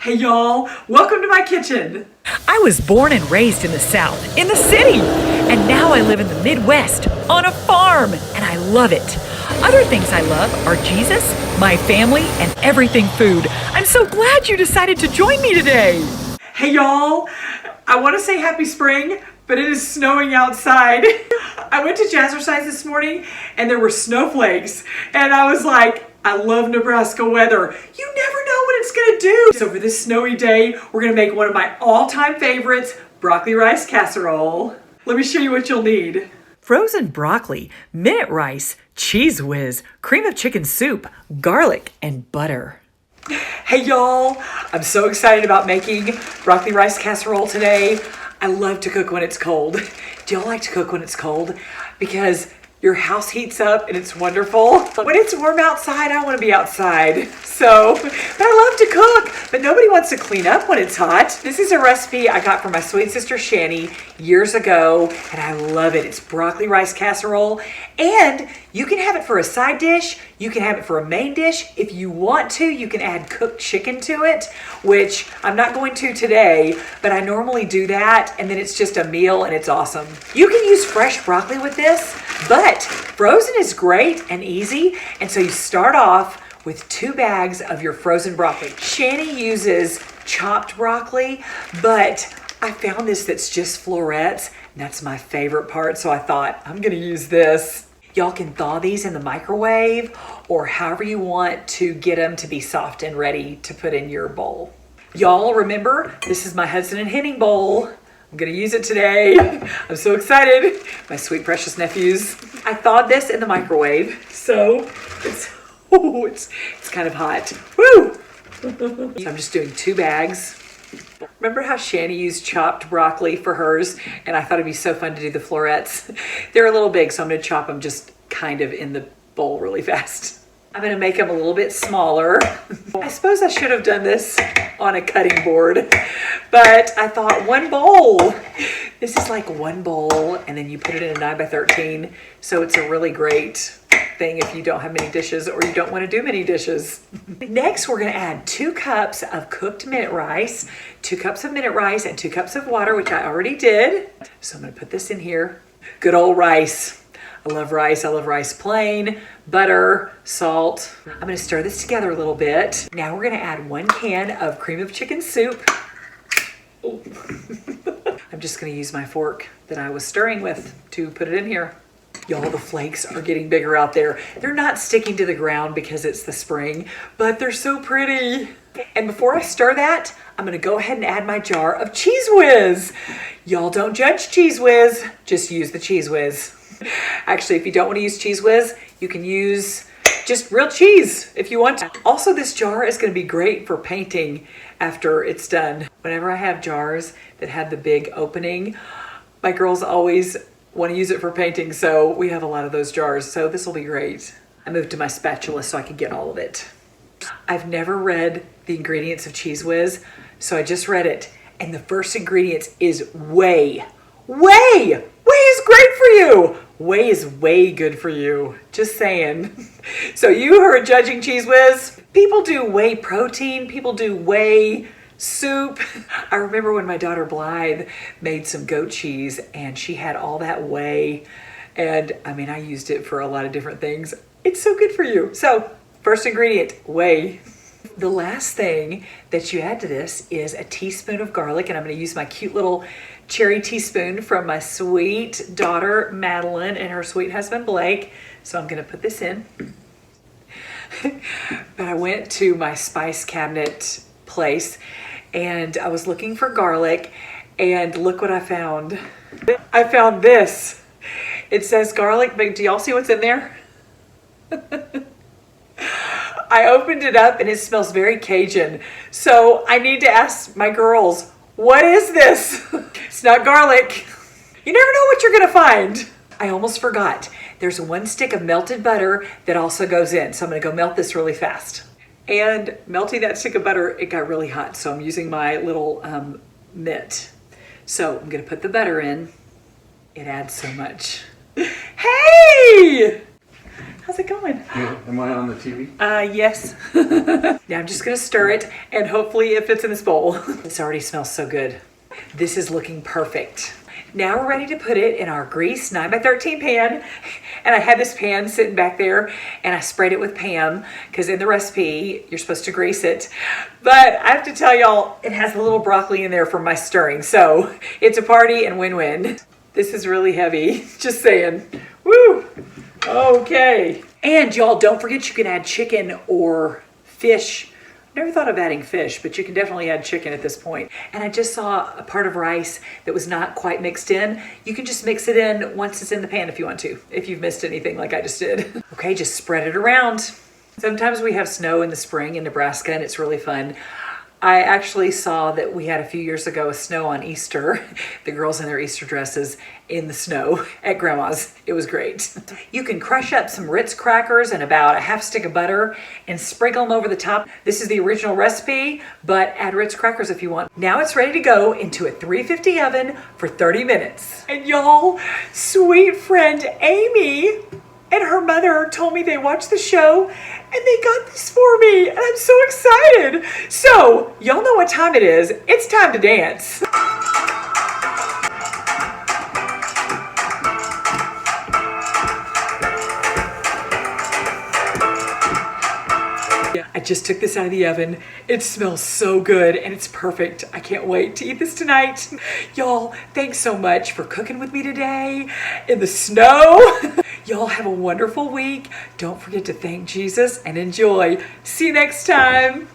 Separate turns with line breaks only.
Hey y'all, welcome to my kitchen.
I was born and raised in the South, in the city, and now I live in the Midwest, on a farm, and I love it. Other things I love are Jesus, my family, and everything food. I'm so glad you decided to join me today.
Hey y'all, I want to say happy spring, but it is snowing outside. I went to Jazzercise this morning and there were snowflakes, and I was like, I love Nebraska weather. You never know what it's gonna do. So for this snowy day, we're gonna make one of my all-time favorites, broccoli rice casserole. Let me show you what you'll need.
Frozen broccoli, minute rice, cheese whiz, cream of chicken soup, garlic, and butter.
Hey y'all, I'm so excited about making broccoli rice casserole today. I love to cook when it's cold. Do y'all like to cook when it's cold? Because your house heats up and it's wonderful. When it's warm outside, I want to be outside. But I love to cook, but nobody wants to clean up when it's hot. This is a recipe I got from my sweet sister Shani years ago, and I love it. It's broccoli rice casserole, and you can have it for a side dish. You can have it for a main dish. If you want to, you can add cooked chicken to it, which I'm not going to today, but I normally do that, and then it's just a meal and it's awesome. You can use fresh broccoli with this, but frozen is great and easy, and so you start off with 2 bags of your frozen broccoli. Shani uses chopped broccoli, but I found this that's just florets, and that's my favorite part, so I thought I'm gonna use this. Y'all can thaw these in the microwave or however you want to get them to be soft and ready to put in your bowl. Y'all remember, this is my Hudson and Henning bowl. I'm gonna use it today. I'm so excited. My sweet precious nephews. I thawed this in the microwave, so it's kind of hot. Woo! So I'm just doing 2 bags. Remember how Shani used chopped broccoli for hers? And I thought it'd be so fun to do the florets. They're a little big, so I'm gonna chop them just kind of in the bowl really fast. I'm gonna make them a little bit smaller. I suppose I should have done this on a cutting board, but I thought 1 bowl. This is like 1 bowl, and then you put it in a 9x13. So it's a really great thing if you don't have many dishes or you don't want to do many dishes. Next, we're going to add 2 cups of cooked minute rice, 2 cups of minute rice, and 2 cups of water, which I already did. So I'm going to put this in here. Good old rice. I love rice. I love rice plain, butter, salt. I'm going to stir this together a little bit. Now we're going to add 1 can of cream of chicken soup. Oh. I'm just going to use my fork that I was stirring with to put it in here. Y'all, the flakes are getting bigger out there. They're not sticking to the ground because it's the spring, but they're so pretty. And before I stir that, I'm gonna go ahead and add my jar of Cheese Whiz. Y'all don't judge Cheese Whiz, just use the Cheese Whiz. Actually, if you don't wanna use Cheese Whiz, you can use just real cheese if you want to. Also, this jar is gonna be great for painting after it's done. Whenever I have jars that have the big opening, my girls always want to use it for painting, so we have a lot of those jars, so this will be great. I moved to my spatula so I could get all of it. I've never read the ingredients of Cheese Whiz, so I just read it, and the first ingredient is whey. Whey! Whey is great for you! Whey is way good for you, just saying. So you who are judging Cheese Whiz, people do whey protein, people do whey soup. I remember when my daughter Blythe made some goat cheese and she had all that whey, and I mean, I used it for a lot of different things. It's so good for you. So first ingredient, whey. The last thing that you add to this is a teaspoon of garlic, and I'm going to use my cute little cherry teaspoon from my sweet daughter Madeline and her sweet husband Blake. So I'm going to put this in. But I went to my spice cabinet place and I was looking for garlic, and look what I found. I found this. It says garlic, but do y'all see what's in there? I opened it up and it smells very Cajun. So I need to ask my girls, what is this? It's not garlic. You never know what you're gonna find. I almost forgot. There's 1 stick of melted butter that also goes in. So I'm gonna go melt this really fast. And melting that stick of butter, it got really hot. So I'm using my little mitt. So I'm gonna put the butter in. It adds so much. Hey! How's it going?
Yeah, am I on the TV?
Yes. Now I'm just gonna stir it and hopefully it fits in this bowl. This already smells so good. This is looking perfect. Now we're ready to put it in our greased 9x13 pan. And I had this pan sitting back there and I sprayed it with Pam because in the recipe, you're supposed to grease it. But I have to tell y'all, it has a little broccoli in there from my stirring. So it's a party and win-win. This is really heavy, just saying. Woo! Okay. And y'all, don't forget you can add chicken or fish. Never thought of adding fish, but you can definitely add chicken at this point. And I just saw a part of rice that was not quite mixed in. You can just mix it in once it's in the pan if you want to, if you've missed anything like I just did. Okay, just spread it around. Sometimes we have snow in the spring in Nebraska and it's really fun. I actually saw that we had a few years ago a snow on Easter. The girls in their Easter dresses in the snow at Grandma's. It was great. You can crush up some Ritz crackers and about a half stick of butter and sprinkle them over the top. This is the original recipe, but add Ritz crackers if you want. Now it's ready to go into a 350 oven for 30 minutes. And y'all, sweet friend Amy and her mother told me they watched the show and they got this for me and I'm so excited. So y'all know what time it is. It's time to dance. I just took this out of the oven. It smells so good and it's perfect. I can't wait to eat this tonight. Y'all, thanks so much for cooking with me today in the snow. Y'all have a wonderful week. Don't forget to thank Jesus and enjoy. See you next time.